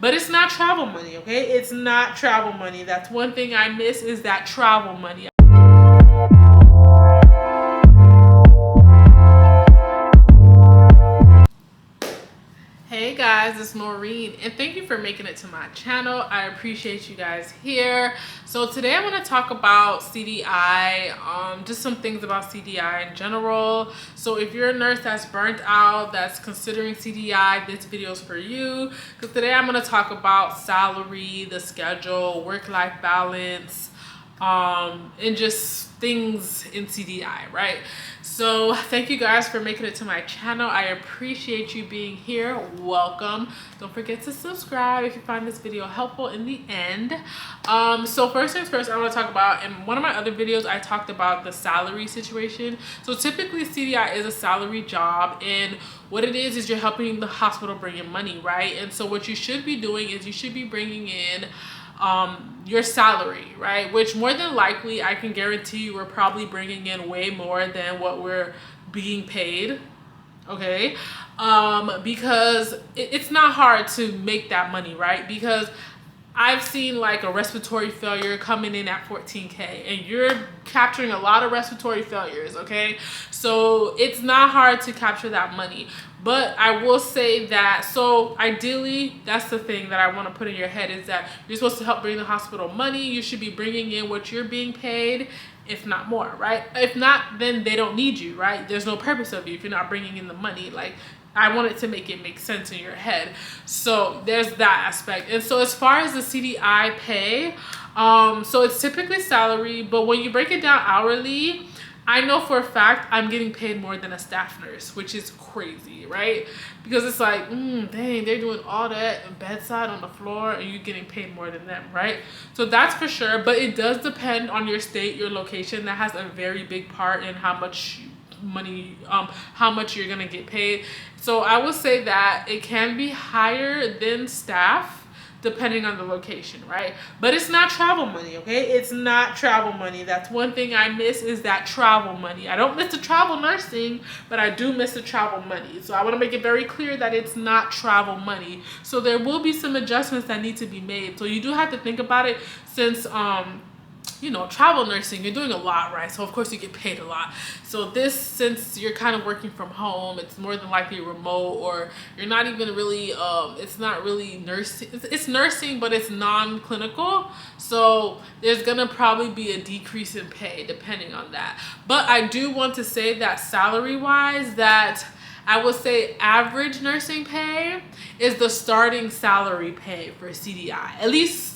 But it's not travel money, okay? It's not travel money. That's one thing I miss, is that travel money. Hey guys, it's Maureen, and thank you for making it to my channel. I appreciate you guys here. So today I want to talk about CDI, just some things about CDI in general. So if you're a nurse that's burnt out, that's considering CDI, this video is for you. Because today I'm going to talk about salary, the schedule, work-life balance, and just things in CDI, right? So thank you guys for making it to my channel. I appreciate you being here. Welcome. Don't forget to subscribe if you find this video helpful in the end. So first things first, I want to talk about, in one of my other videos I talked about the salary situation. So typically CDI is a salary job, and what it is you're helping the hospital bring in money, right? And so what you should be doing is you should be bringing in your salary, right? Which more than likely, I can guarantee you, we're probably bringing in way more than what we're being paid, okay? Because it's not hard to make that money, right? Because I've seen like a respiratory failure coming in at 14K, and you're capturing a lot of respiratory failures, okay? So it's not hard to capture that money. But I will say that, so ideally, that's the thing that I want to put in your head, is that you're supposed to help bring the hospital money. You should be bringing in what you're being paid, if not more, right? If not, then they don't need you, right? There's no purpose of you if you're not bringing in the money. Like, I wanted to make it make sense in your head. So there's that aspect. And so as far as the CDI pay, so it's typically salary, but when you break it down hourly, I know for a fact I'm getting paid more than a staff nurse, which is crazy, right? Because it's like, dang, they're doing all that bedside on the floor and you're getting paid more than them, right? So that's for sure, but it does depend on your state, your location. That has a very big part in how much money, how much you're gonna get paid. So I will say that it can be higher than staff depending on the location, right? But it's not travel money, okay? It's not travel money. That's one thing I miss, is that travel money. I don't miss the travel nursing, but I do miss the travel money. So I want to make it very clear that it's not travel money. So there will be some adjustments that need to be made. So you do have to think about it, since you know, travel nursing, you're doing a lot, right? So of course you get paid a lot. So this, since you're kind of working from home, it's more than likely remote, or you're not even really, it's not really nursing. It's nursing, but it's non-clinical. So there's gonna probably be a decrease in pay depending on that. But I do want to say that salary-wise, that I would say average nursing pay is the starting salary pay for CDI. At least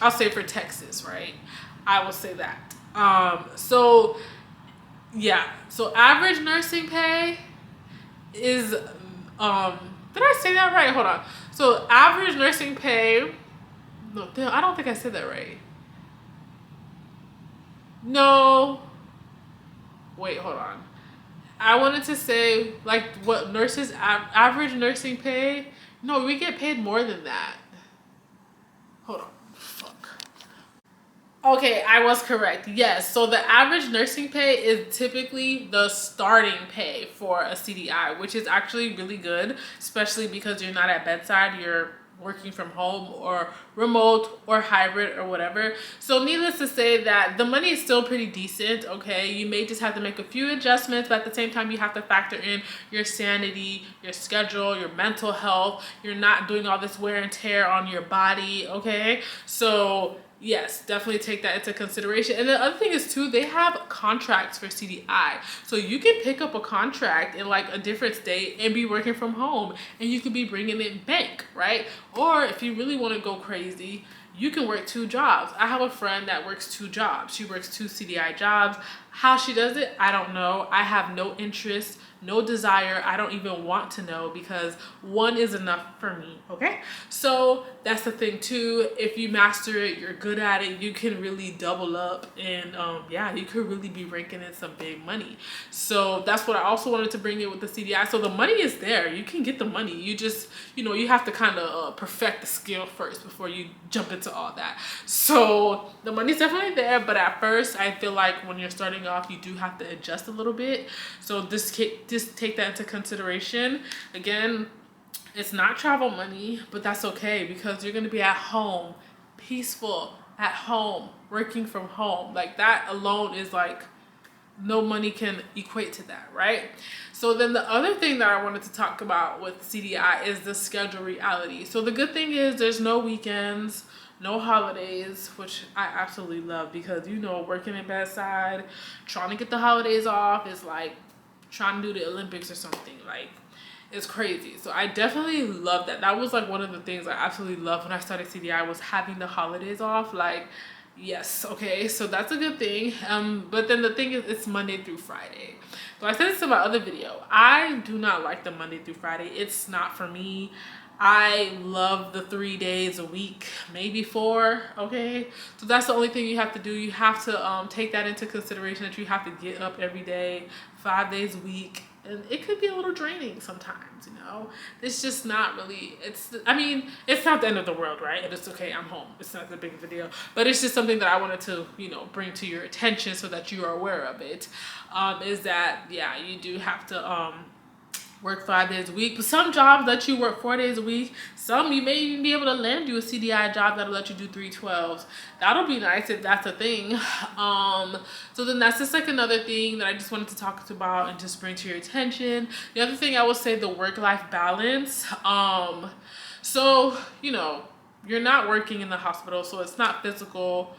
I'll say for Texas, right? I will say that. So yeah, so average nursing pay is, did I say that right? Hold on. So average nursing pay, no, I don't think I said that right. No, wait, hold on. I wanted to say, like, what nurses, average nursing pay. No, we get paid more than that. Hold on. Okay, I was correct. Yes, so the average nursing pay is typically the starting pay for a CDI, which is actually really good, especially because you're not at bedside, you're working from home or remote or hybrid or whatever. So needless to say that the money is still pretty decent, okay? You may just have to make a few adjustments, but at the same time you have to factor in your sanity, your schedule, your mental health. You're not doing all this wear and tear on your body, okay? So yes, definitely take that into consideration. And the other thing is too, they have contracts for CDI. So you can pick up a contract in like a different state and be working from home, and you could be bringing in bank, right? Or if you really want to go crazy, you can work 2 jobs. I have a friend that works 2 jobs. She works 2 CDI jobs. How she does it, I don't know. I have no interest, no desire. I don't even want to know, because one is enough for me, okay? So that's the thing too. If you master it, you're good at it, you can really double up, and yeah, you could really be raking in some big money. So that's what I also wanted to bring in with the CDI. So the money is there. You can get the money. You just, you know, you have to kind of perfect the skill first before you jump into all that. So the money's definitely there, but at first I feel like when you're starting off, you do have to adjust a little bit. So just take that into consideration. Again, It's not travel money, but that's okay because you're going to be at home, peaceful, at home, working from home. Like that alone is like no money can equate to that, right? So then the other thing that I wanted to talk about with CDI is the schedule reality. So the good thing is there's no weekends, no holidays, which I absolutely love because working in bedside, trying to get the holidays off is like trying to do the Olympics or something. Like it's crazy. So I definitely love that. That was like one of the things I absolutely loved when I started CDI was having the holidays off. Like, yes, okay, so that's a good thing. But then the thing is, it's Monday through Friday. So I said this in my other video. I do not like the Monday through Friday. It's not for me. I love the 3 days a week, maybe 4, okay? So that's the only thing you have to do. You have to take that into consideration that you have to get up every day, 5 days a week. And it could be a little draining sometimes, It's just not really, it's not the end of the world, right? And it's okay, I'm home. It's not the big of a deal. But it's just something that I wanted to, bring to your attention so that you are aware of it. Is that, yeah, you do have to work 5 days a week. But some jobs let you work 4 days a week. Some you may even be able to land you a CDI job that'll let you do 3/12s. That'll be nice if that's a thing. So then that's just like another thing that I just wanted to talk about and just bring to your attention. The other thing I would say, the work-life balance. So you're not working in the hospital, so it's not physical.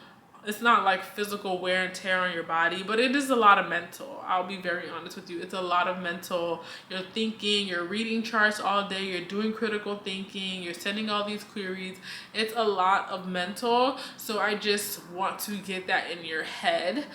It's not like physical wear and tear on your body, but it is a lot of mental. I'll be very honest with you. It's a lot of mental. You're thinking, you're reading charts all day, you're doing critical thinking, you're sending all these queries. It's a lot of mental. So I just want to get that in your head.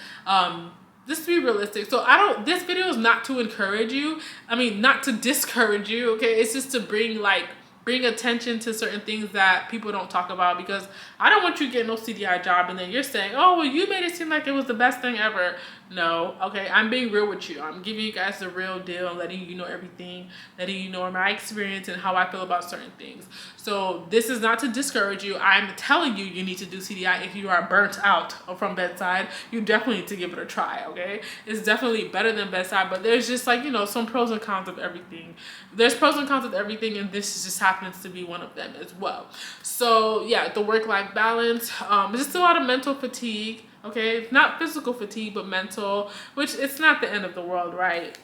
Just to be realistic. So this video is not to encourage you. Not to discourage you, okay? It's just to bring attention to certain things that people don't talk about, because I don't want you to get no CDI job and then you're saying, oh, well, you made it seem like it was the best thing ever. No, okay, I'm being real with you. I'm giving you guys the real deal and letting you know everything, letting you know my experience and how I feel about certain things. So this is not to discourage you. I'm telling you, you need to do CDI. If you are burnt out from bedside, you definitely need to give it a try, okay? It's definitely better than bedside, but there's just like, some pros and cons of everything. There's pros and cons of everything, and this just happens to be one of them as well. So yeah, the work-life balance, just a lot of mental fatigue. Okay, not physical fatigue, but mental, which it's not the end of the world, right?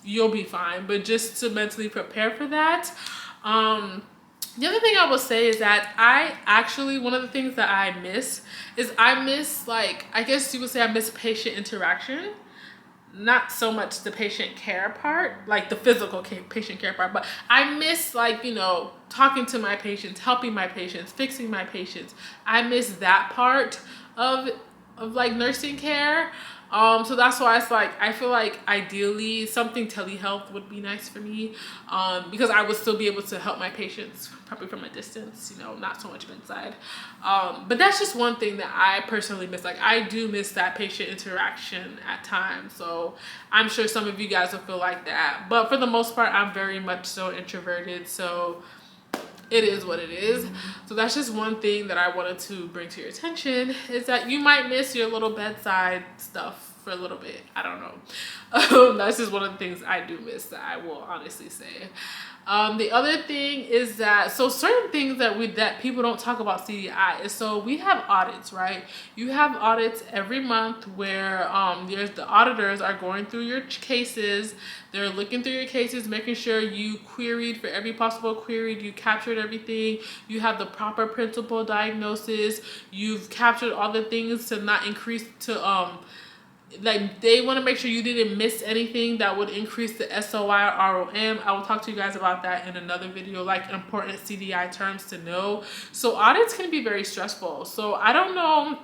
You'll be fine, but just to mentally prepare for that. The other thing I will say is that one of the things that I miss is I guess you would say I miss patient interaction. Not so much the patient care part, like the physical patient care part, but I miss talking to my patients, helping my patients, fixing my patients. I miss that part of like nursing care. So that's why it's like I feel like ideally something telehealth would be nice for me, because I would still be able to help my patients probably from a distance, not so much bedside. But that's just one thing that I personally miss. Like I do miss that patient interaction at times. So I'm sure some of you guys will feel like that. But for the most part, I'm very much so introverted. So it is what it is. So that's just one thing that I wanted to bring to your attention, is that you might miss your little bedside stuff for a little bit. I don't know. That's just one of the things I do miss, that I will honestly say. The other thing is that, so certain things that people don't talk about CDI is, so we have audits, right? You have audits every month where the auditors are going through your cases. They're looking through your cases, making sure you queried for every possible query, you captured everything, you have the proper principal diagnosis, you've captured all the things to not increase to they want to make sure you didn't miss anything that would increase the SOI or ROM. I will talk to you guys about that in another video, like important CDI terms to know. So audits can be very stressful. So I don't know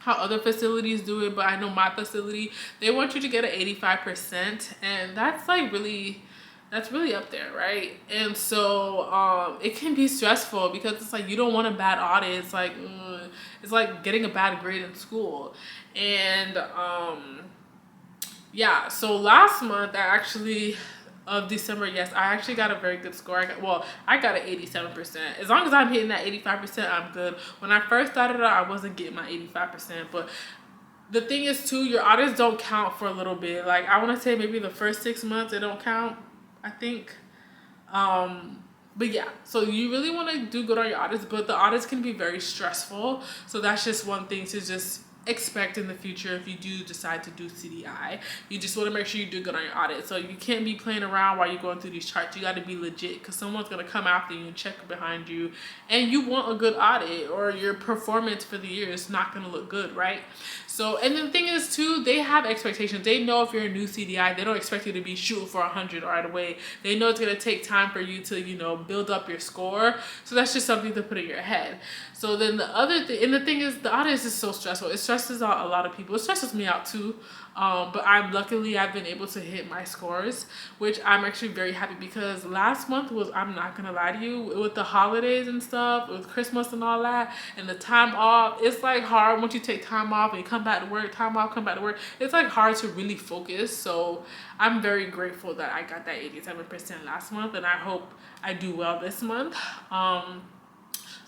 how other facilities do it, but I know my facility, they want you to get an 85%, and that's really up there, right? And so it can be stressful because it's like you don't want a bad audit. It's like getting a bad grade in school. And yeah, so last month of December, yes, I actually got a very good score. I got an 87%. As long as I'm hitting that 85%, I'm good. When I first started out, I wasn't getting my 85%, but the thing is too, your audits don't count for a little bit. Like I want to say maybe the first 6 months, it don't count, I think. But yeah, so you really want to do good on your audits, but the audits can be very stressful. So that's just one thing to just expect in the future if you do decide to do CDI. You just want to make sure you do good on your audit. So you can't be playing around while you're going through these charts. You got to be legit, because someone's going to come after you and check behind you, and you want a good audit, or your performance for the year is not going to look good, right? So, and then the thing is too, they have expectations. They know if you're a new CDI, they don't expect you to be shooting for 100 right away. They know it's going to take time for you to, build up your score. So that's just something to put in your head. So then the other thing, and the thing is, the audit is just so stressful. It stresses out a lot of people. It stresses me out too. But I've been able to hit my scores, which I'm actually very happy, because last month was, I'm not gonna lie to you, with the holidays and stuff, with Christmas and all that, and the time off, it's like hard once you take time off and you come back to work, time off, come back to work. It's like hard to really focus. So I'm very grateful that I got that 87% last month, and I hope I do well this month.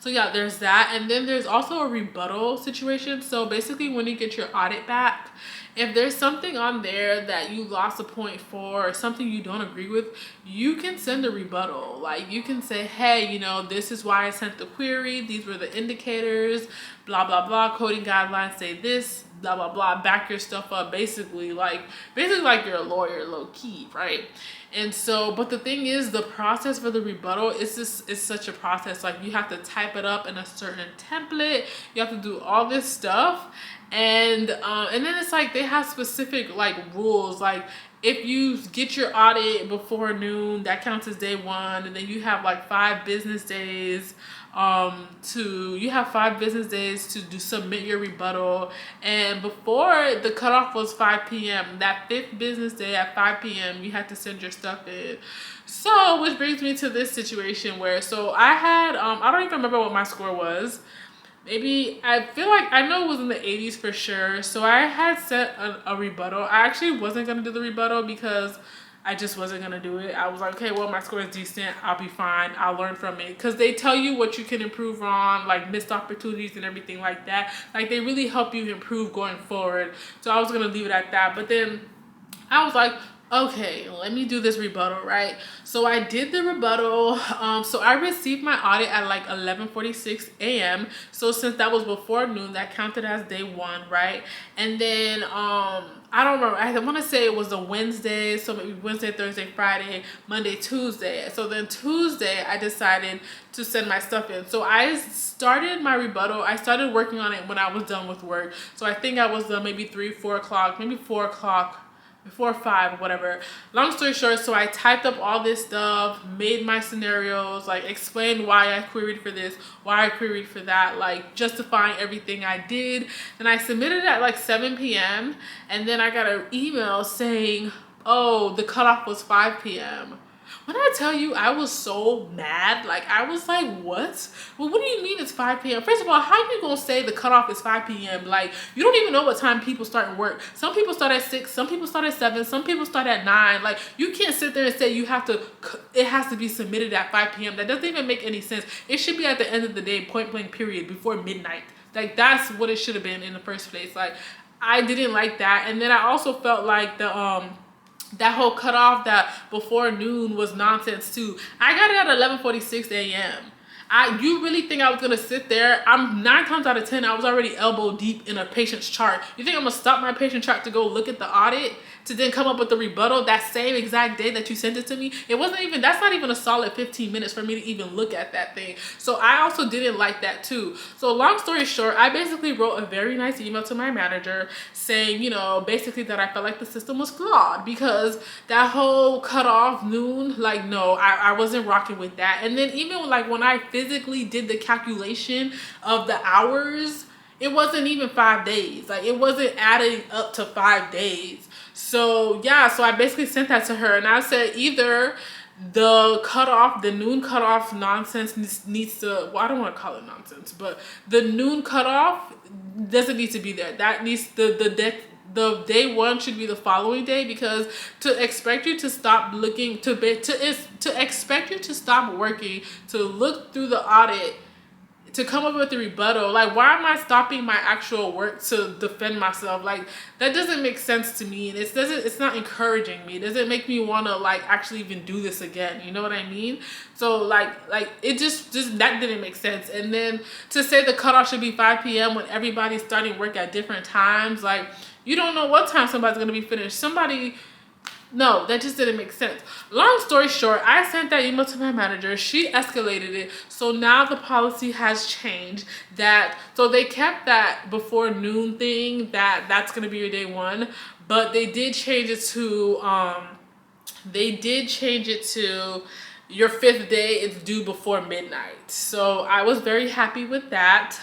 So yeah, there's that. And then there's also a rebuttal situation. So basically, when you get your audit back, if there's something on there that you lost a point for, or something you don't agree with, you can send a rebuttal. Like, you can say, hey, this is why I sent the query. These were the indicators, blah, blah, blah. Coding guidelines say this, blah, blah, blah. Back your stuff up, basically like you're a lawyer, low key, right? And so, but the thing is, the process for the rebuttal is such a process. Like, you have to type it up in a certain template. You have to do all this stuff. And then it's like they have specific like rules. Like, if you get your audit before noon, that counts as day one. And then you have like 5 business days to submit your rebuttal. And before, the cutoff was 5 p.m. That 5th business day at 5 p.m. you had to send your stuff in. So, which brings me to this situation where, so I had I don't even remember what my score was. Maybe, I feel like, I know it was in the 80s for sure. So I had set a rebuttal. I actually wasn't going to do the rebuttal, because I just wasn't going to do it. I was like, okay, well, my score is decent. I'll be fine. I'll learn from it. Because they tell you what you can improve on, like missed opportunities and everything like that. Like, they really help you improve going forward. So I was going to leave it at that. But then I was like, okay, let me do this rebuttal, right? So I did the rebuttal. So I received my audit at like 11:46 a.m. So since that was before noon, that counted as day one, right? And then I don't remember. I want to say it was a Wednesday, so maybe Wednesday, Thursday, Friday, Monday, Tuesday. So then Tuesday, I decided to send my stuff in. So I started my rebuttal. I started working on it when I was done with work. So I think I was done maybe 3, 4 o'clock, maybe 4 o'clock. Before 5, whatever. Long story short, so I typed up all this stuff, made my scenarios, like explained why I queried for this, why I queried for that, like justifying everything I did. And I submitted it at like 7 p.m. And then I got an email saying, oh, the cutoff was 5 p.m. When I tell you, I was so mad. Like, I was like, what? Well, what do you mean it's 5 p.m.? First of all, how are you going to say the cutoff is 5 p.m.? Like, you don't even know what time people start work. Some people start at 6, some people start at 7, some people start at 9. Like, you can't sit there and say it has to be submitted at 5 p.m. That doesn't even make any sense. It should be at the end of the day, point blank period, before midnight. Like, that's what it should have been in the first place. Like, I didn't like that. And then I also felt like that whole cutoff that before noon was nonsense too. I got it at 11:46 a.m. You really think I was gonna sit there? I'm 9 times out of 10, I was already elbow deep in a patient's chart. You think I'm gonna stop my patient chart to go look at the audit, to then come up with the rebuttal that same exact day that you sent it to me? That's not even a solid 15 minutes for me to even look at that thing. So I also didn't like that too. So long story short, I basically wrote a very nice email to my manager saying, basically that I felt like the system was flawed, because that whole cutoff noon, like, no, I wasn't rocking with that. And then even like when I physically did the calculation of the hours, it wasn't even 5 days. Like, it wasn't adding up to 5 days. So yeah, so I basically sent that to her, and I said either the noon cutoff nonsense needs to, well, I don't want to call it nonsense, but the noon cutoff doesn't need to be there. That needs the day one should be the following day, because to expect you to stop looking to expect you to stop working to look through the audit to come up with a rebuttal. Like, why am I stopping my actual work to defend myself? Like, that doesn't make sense to me, and it's not encouraging me. It doesn't make me want to like actually even do this again. You know what I mean? So like it just that didn't make sense. And then to say the cutoff should be 5 p.m. when everybody's starting work at different times, like, you don't know what time somebody's gonna be finished. No, that just didn't make sense. Long story short, I sent that email to my manager. She escalated it. So now the policy has changed so they kept that before noon thing, that's going to be your day one. But they did change it to, your 5th day is due before midnight. So I was very happy with that.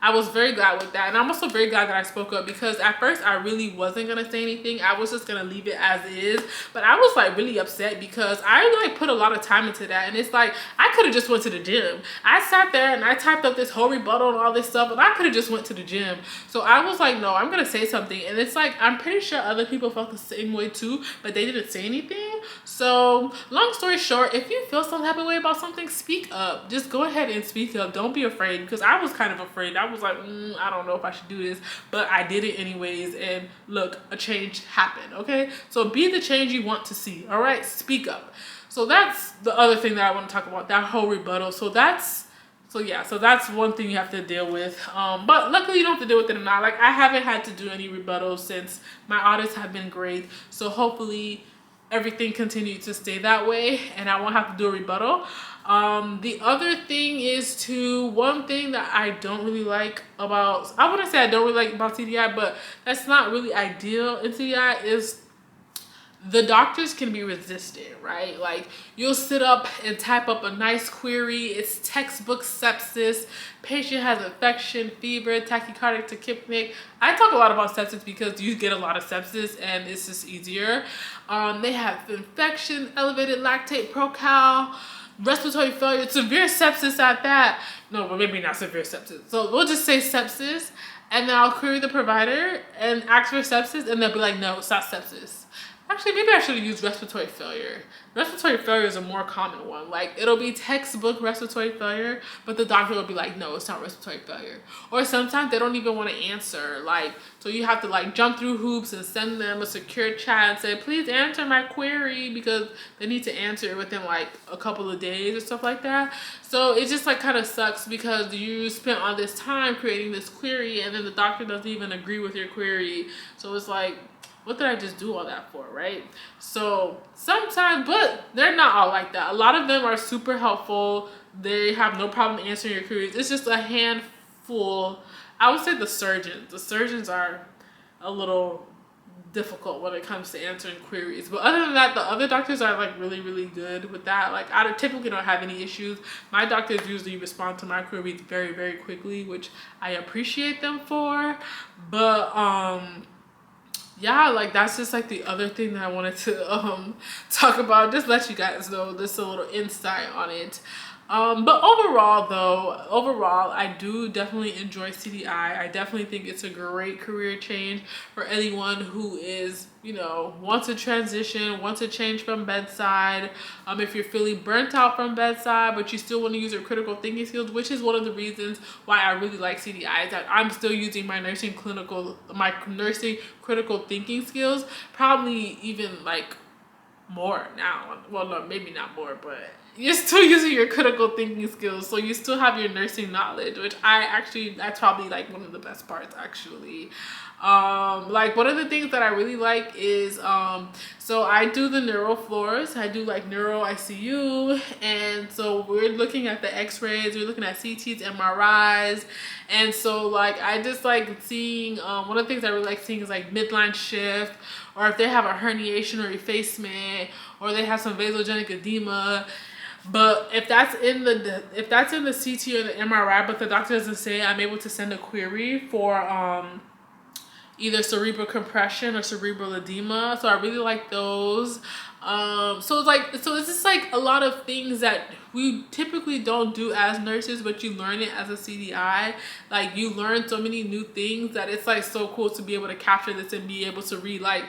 I was very glad with that. And I'm also very glad that I spoke up, because at first I really wasn't going to say anything. I was just going to leave it as is. But I was like really upset because I like put a lot of time into that. And it's like, I could have just went to the gym. I sat there and I typed up this whole rebuttal and all this stuff, and I could have just went to the gym. So I was like, no, I'm going to say something. And it's like, I'm pretty sure other people felt the same way too, but they didn't say anything. So long story short, if you feel some type of way about something, speak up. Just go ahead and speak up. Don't be afraid, because I was kind of afraid. I was like, I don't know if I should do this, but I did it anyways. And look, a change happened. Okay, so be the change you want to see. All right, speak up. So that's the other thing that I want to talk about, that whole rebuttal. So that's one thing you have to deal with. But luckily you don't have to deal with it now. Like, I haven't had to do any rebuttals since my audits have been great. So hopefully everything continues to stay that way and I won't have to do a rebuttal. The other thing is one thing that I don't really like about, I wouldn't say I don't really like about CDI, but that's not really ideal in CDI, is the doctors can be resistant, right? Like, you'll sit up and type up a nice query. It's textbook sepsis. Patient has infection, fever, tachycardic tachypneic. I talk a lot about sepsis because you get a lot of sepsis and it's just easier. They have infection, elevated lactate procal, respiratory failure, severe sepsis at that. No, but maybe not severe sepsis. So we'll just say sepsis, and then I'll query the provider and ask for sepsis, and they'll be like, no, it's not sepsis. Actually, maybe I should have used respiratory failure. Respiratory failure is a more common one. Like, it'll be textbook respiratory failure, but the doctor will be like, no, it's not respiratory failure. Or sometimes they don't even want to answer. Like, so you have to like jump through hoops and send them a secure chat and say, please answer my query, because they need to answer it within like a couple of days or stuff like that. So it just like kind of sucks, because you spent all this time creating this query and then the doctor doesn't even agree with your query. So it's like, what did I just do all that for, right? So sometimes, but they're not all like that. A lot of them are super helpful. They have no problem answering your queries. It's just a handful. I would say the surgeons. The surgeons are a little difficult when it comes to answering queries. But other than that, the other doctors are like really, really good with that. Like, I typically don't have any issues. My doctors usually respond to my queries very, very quickly, which I appreciate them for. But yeah, like, that's just like the other thing that I wanted to talk about, just let you guys know, just a little insight on it. But overall I do definitely enjoy CDI. I definitely think it's a great career change for anyone who is, you know, wants to transition, wants to change from bedside. If you're feeling burnt out from bedside, but you still want to use your critical thinking skills, which is one of the reasons why I really like CDI, is that I'm still using my nursing critical thinking skills, probably even like more now. Well, no, maybe not more, but you're still using your critical thinking skills, so you still have your nursing knowledge, which that's probably like one of the best parts, actually. Like, one of the things that I really like is so I do the neuro floors. I do like neuro ICU, and so we're looking at the x-rays, we're looking at CTs, MRIs, and so like I just like seeing one of the things I really like seeing is like midline shift, or if they have a herniation or effacement, or they have some vasogenic edema. But if that's in the CT or the MRI, but the doctor doesn't say, I'm able to send a query for either cerebral compression or cerebral edema. So I really like those. So it's just like a lot of things that we typically don't do as nurses, but you learn it as a CDI. Like, you learn so many new things that it's like so cool to be able to capture this and be able to read like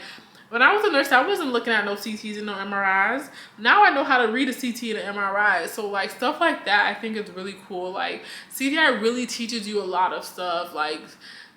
When I was a nurse, I wasn't looking at no CTs and no MRIs. Now I know how to read a CT and an MRI. So like stuff like that, I think is really cool. Like CDI really teaches you a lot of stuff. Like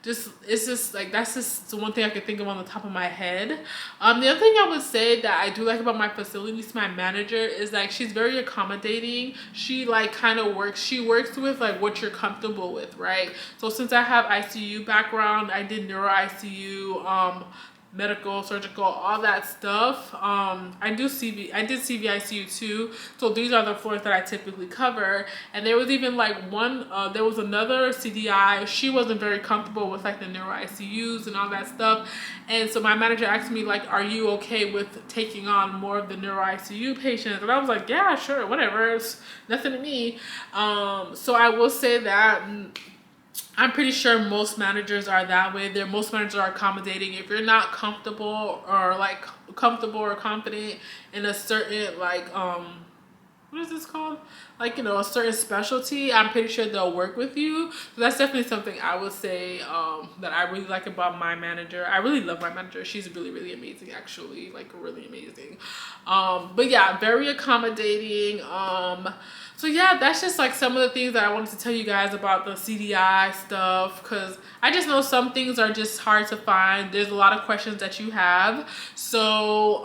it's just like that's just the one thing I could think of on the top of my head. The other thing I would say that I do like about my facilities, my manager, is like she's very accommodating. She like kind of works. She works with like what you're comfortable with, right? So since I have ICU background, I did neuro ICU. Medical, surgical, all that stuff. I did CVICU too. So these are the floors that I typically cover. And there was even like there was another CDI. She wasn't very comfortable with like the neuro ICUs and all that stuff. And so my manager asked me like, are you okay with taking on more of the neuro ICU patients? And I was like, yeah, sure, whatever. It's nothing to me. So I will say that I'm pretty sure most managers are that way. Most managers are accommodating. If you're not comfortable or confident in a certain what is this called? Like, you know, a certain specialty, I'm pretty sure they'll work with you. So that's definitely something I would say that I really like about my manager. I really love my manager. She's really, really amazing, actually. Like, really amazing. But yeah, very accommodating. So yeah, that's just like some of the things that I wanted to tell you guys about the CDI stuff, because I just know some things are just hard to find. There's a lot of questions that you have. So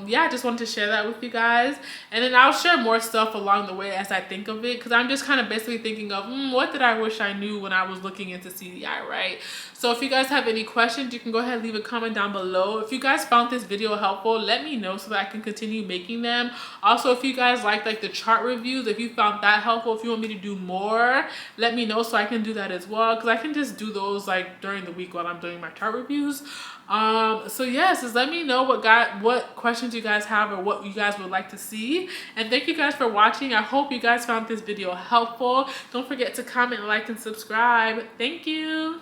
yeah, I just wanted to share that with you guys. And then I'll share more stuff along the way as I think of it, because I'm just kind of basically thinking of what did I wish I knew when I was looking into CDI, right? So if you guys have any questions, you can go ahead and leave a comment down below. If you guys found this video helpful, let me know so that I can continue making them. Also, if you guys like the chart reviews, if you found that helpful, if you want me to do more, let me know so I can do that as well, because I can just do those like during the week while I'm doing my chart reviews. So yes, just let me know what questions you guys have or what you guys would like to see. And thank you guys for watching. I hope you guys found this video helpful. Don't forget to comment, like, and subscribe. Thank you.